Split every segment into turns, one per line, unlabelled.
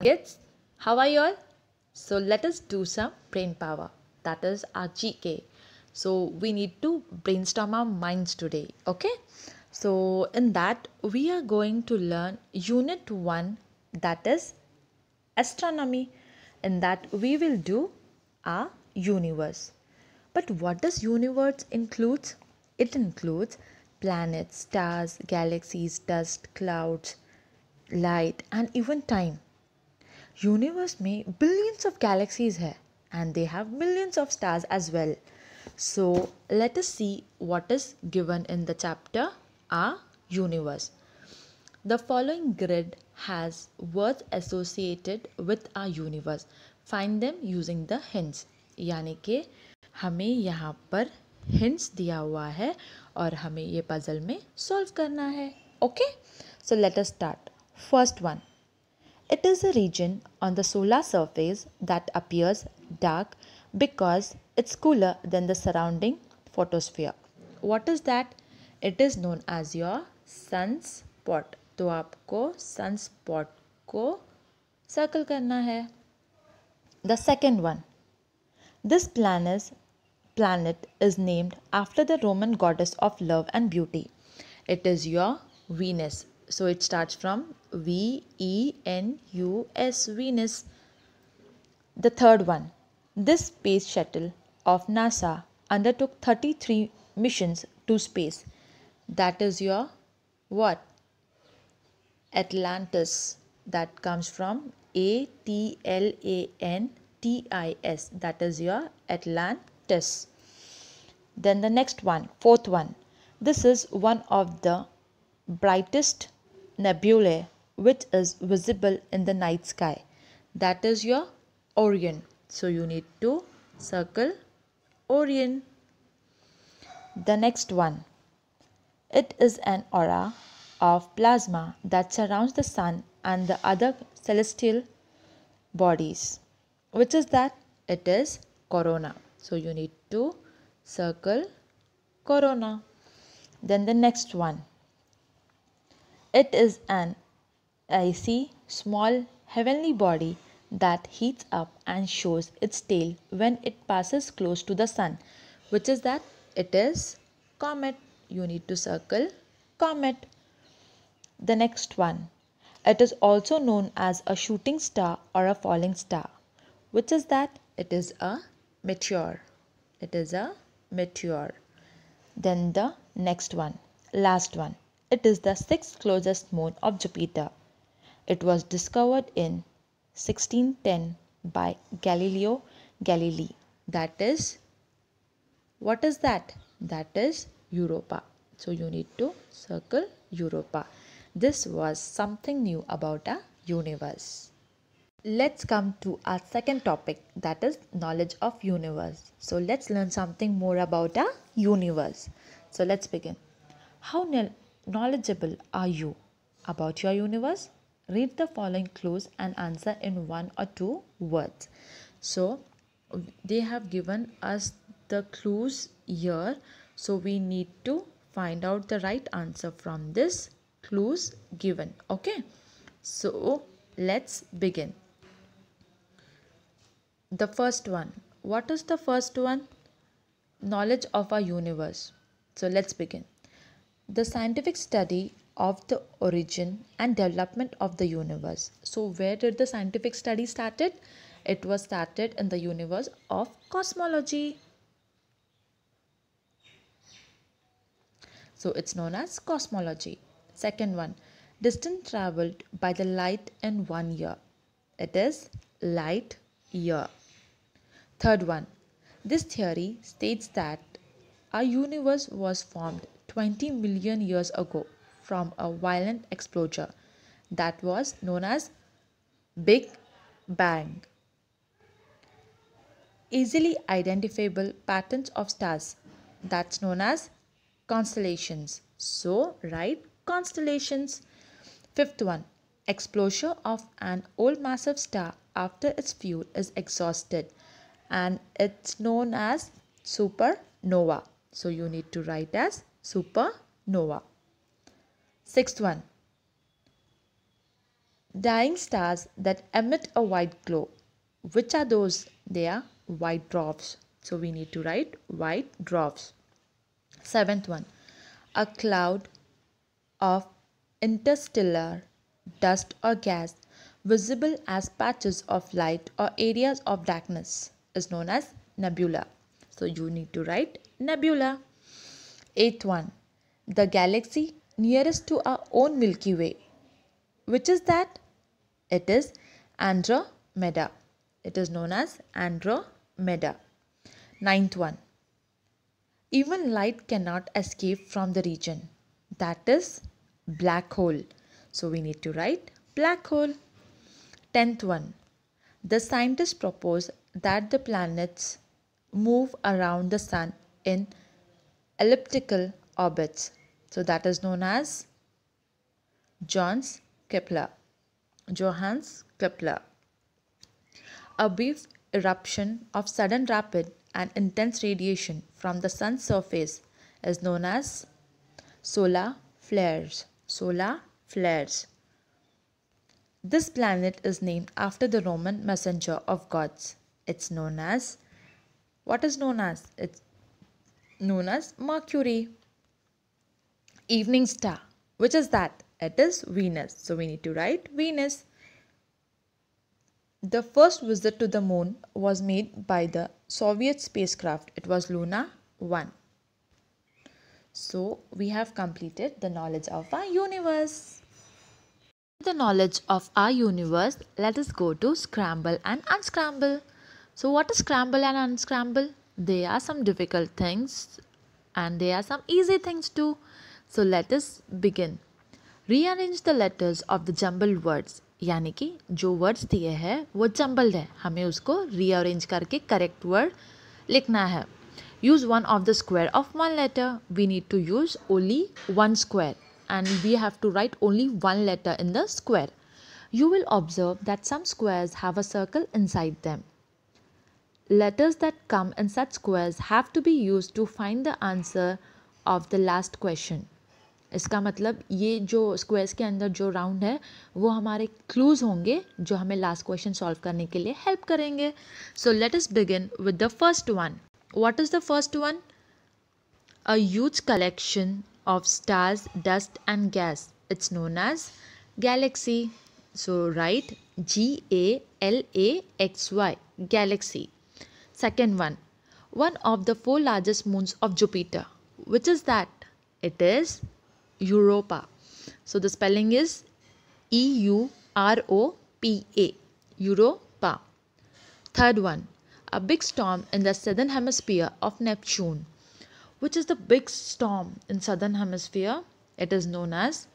Kids, how are you all? So let us do some brain power. That is our GK. So we need to brainstorm our minds today. Okay? So in that we are going to learn unit 1, that is astronomy. In that we will do our universe. But what does universe includes? It includes planets, stars, galaxies, dust, clouds, light and even time. Universe में billions of galaxies है and they have millions of stars as well. So let us see what is given in the chapter our universe. The following grid has words associated with our universe. Find them using the hints. यानी कि हमें यहाँ पर hints दिया हुआ है और हमें ये puzzle में solve करना है. Okay? So let us start. First one. It is a region on the solar surface that appears dark because it's cooler than the surrounding photosphere. What is that? It is known as your sunspot. तो आपको sunspot को circle करना है. The second one. This planet is named after the Roman goddess of love and beauty. It is your Venus. So it starts from Venus, Venus. The third one. This space shuttle of NASA undertook 33 missions to space. That is your what? Atlantis. That comes from Atlantis. That is your Atlantis. Then the next one, fourth one. This is one of the brightest nebulae which is visible in the night sky. That is your Orion. So you need to circle Orion. The next one. It is an aura of plasma that surrounds the sun and the other celestial bodies. Which is that? It is corona. So you need to circle corona. Then the next one. It is an icy, small, heavenly body that heats up and shows its tail when it passes close to the sun. Which is that? It is comet. You need to circle comet. The next one. It is also known as a shooting star or a falling star. Which is that? It is a meteor. It is a meteor. Then the next one, last one. It is the sixth closest moon of Jupiter. It was discovered in 1610 by Galileo Galilei. That is, what is that? That is Europa. So you need to circle Europa. This was something new about our universe. Let's come to our second topic, that is knowledge of universe. So let's learn something more about our universe. So let's begin. How knowledgeable are you about your universe? Read the following clues and answer in 1 or 2 words. So they have given us the clues here. So we need to find out the right answer from this clues given. Okay. So let's begin. The first one. What is the first one? Knowledge of our universe. So let's begin. The scientific study of the origin and development of the universe. So where did the scientific study started? It was started in the universe of cosmology. So it's known as cosmology. Second one. Distance traveled by the light in 1 year. It is light year. Third one. This theory states that our universe was formed 20 million years ago from a violent explosion that was known as Big Bang. Easily identifiable patterns of stars, that's known as constellations. So write constellations. Fifth one. Explosion of an old massive star after its fuel is exhausted, and it's known as supernova. So you need to write as supernova. Sixth one. Dying stars that emit a white glow. Which are those? They are white dwarfs. So we need to write white dwarfs. Seventh one, a cloud of interstellar dust or gas visible as patches of light or areas of darkness is known as nebula. So you need to write nebula. Eighth one, the galaxy nearest to our own Milky Way. Which is that? It is Andromeda. It is known as Andromeda. Ninth one, even light cannot escape from the region. That is black hole. So we need to write black hole. 10th one, the scientists propose that the planets move around the sun in elliptical orbits. So that is known as Johannes Kepler. Johannes Kepler. A brief eruption of sudden rapid and intense radiation from the sun's surface is known as solar flares. Solar flares. This planet is named after the Roman messenger of gods. It's known as, what is known as? It's known as Mercury. Evening star. Which is that? It is Venus. So we need to write Venus. The first visit to the moon was made by the Soviet spacecraft. It was Luna 1. So we have completed the knowledge of our universe. The knowledge of our universe, let us go to scramble and unscramble. So what is scramble and unscramble? There are some difficult things and there are some easy things too. So let us begin. Rearrange the letters of the jumbled words. यानी कि जो words दिए हैं वो jumbled है, हमें उसको rearrange करके करेक्ट वर्ड लिखना है. Use one of the square of one letter. We need to use only one square and we have to write only one letter in the square. You will observe that some squares have a circle inside them. Letters that come in such squares have to be used to find the answer of the last question. इसका मतलब ये जो squares के अंदर जो round है वो हमारे क्लूज होंगे जो हमें लास्ट क्वेश्चन सॉल्व करने के लिए हेल्प करेंगे. सो let us begin with the first one. What is the first one? A huge collection of stars, dust and gas. It's known as galaxy. So write Galaxy, galaxy. Second one of the 4 largest moons of Jupiter. Which is that? It is Europa. So the spelling is Europa, Europa. Third one, a big storm in the southern hemisphere of Neptune. Which is the big storm in southern hemisphere? It is known as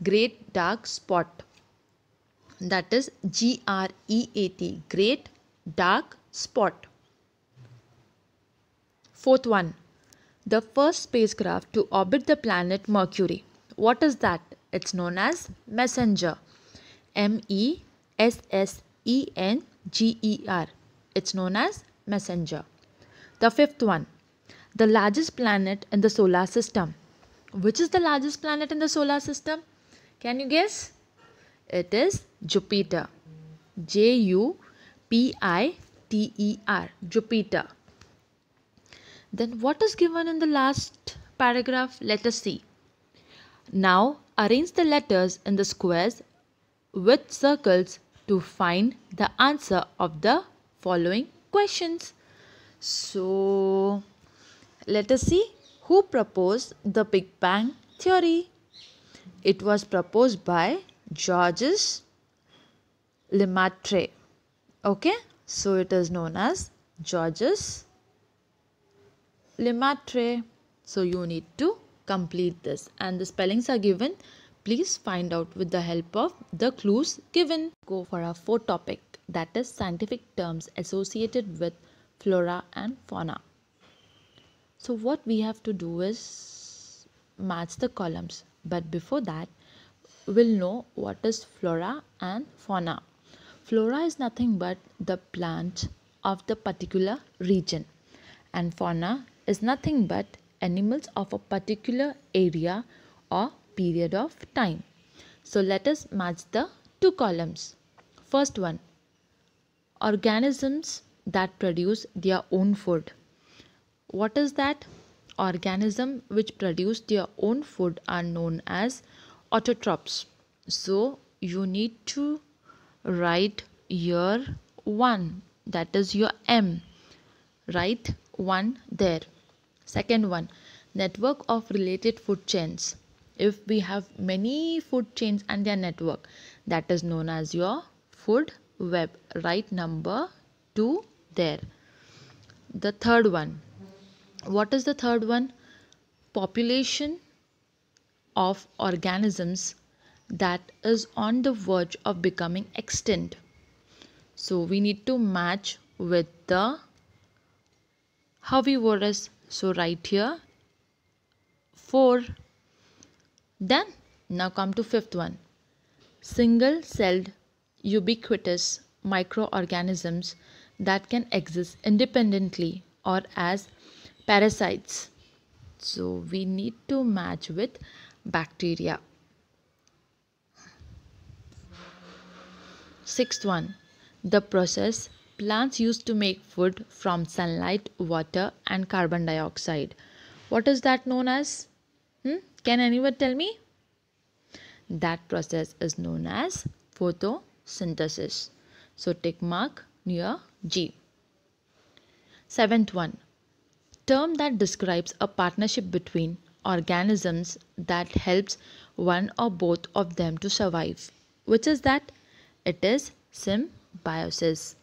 Great Dark Spot. That is GREAT, Great Dark Spot. Fourth one, the first spacecraft to orbit the planet Mercury. What is that? It's known as Messenger. MESSENGER. It's known as Messenger. The fifth one, the largest planet in the solar system. Which is the largest planet in the solar system? Can you guess? It is Jupiter. JUPITER. Jupiter. Then what is given in the last paragraph? Let us see. Now arrange the letters in the squares with circles to find the answer of the following questions. So let us see who proposed the Big Bang theory. It was proposed by Georges Lemaitre. Okay, so it is known as Georges Lemaitre. So you need to complete this and the spellings are given. Please find out with the help of the clues given. Go for our fourth topic, that is scientific terms associated with flora and fauna. So what we have to do is match the columns, but before that we'll know what is flora and fauna. Flora is nothing but the plants of the particular region and fauna is nothing but animals of a particular area or period of time. So let us match the Two columns. First one, organisms that produce their own food. What is that? Organisms which produce their own food are known as autotrophs. So you need to write your 1, that is your M. Write 1 there. Second one, network of related food chains. If we have many food chains and their network, that is known as your food web. Write number 2 there. The third one, what is the third one? Population of organisms that is on the verge of becoming extinct. So we need to match with the herbivorous. So write here 4. Then now come to fifth one. Single-celled ubiquitous microorganisms that can exist independently or as parasites. So we need to match with bacteria. Sixth one, the process plants use to make food from sunlight, water and carbon dioxide. What is that known as? Can anyone tell me? That process is known as photosynthesis. So tick mark near G. Seventh one, term that describes a partnership between organisms that helps one or both of them to survive. Which is that? It is symbiosis.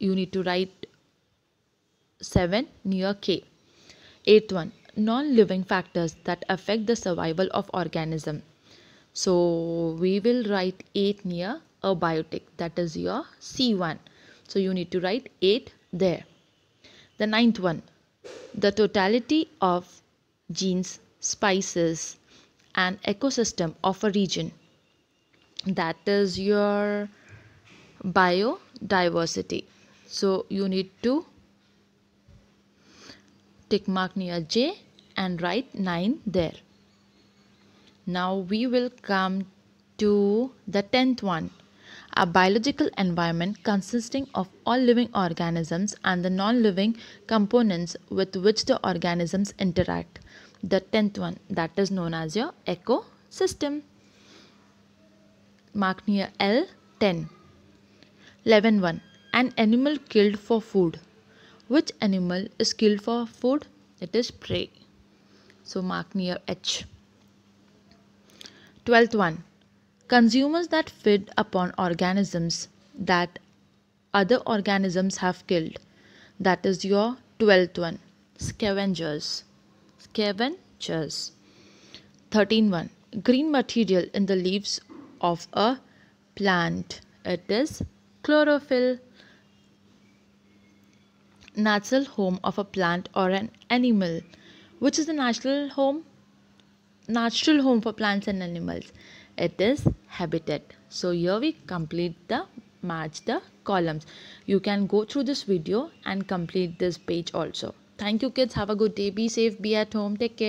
You need to write 7 near K. Eighth one, non-living factors that affect the survival of organism. So we will write 8 near abiotic, that is your C1. So you need to write 8 there. The ninth one, the totality of genes, spices and ecosystem of a region. That is your biodiversity. So you need to tick mark near J and write 9 there. Now we will come to the 10th one. A biological environment consisting of all living organisms and the non-living components with which the organisms interact. The 10th one, that is known as your ecosystem. Mark near L, 10. 11 one, an animal killed for food. Which animal is killed for food? It is prey. So mark near H. 12th one, consumers that feed upon organisms that other organisms have killed. That is your 12th one, scavengers. Scavengers. 13th one, green material in the leaves of a plant. It is chlorophyll. Natural home of a plant or an animal. Which is the natural home? Natural home for plants and animals. It is habitat. So here we complete the match the columns. You can go through this video and complete this page also. Thank you kids. Have a good day. Be safe. Be at home. Take care.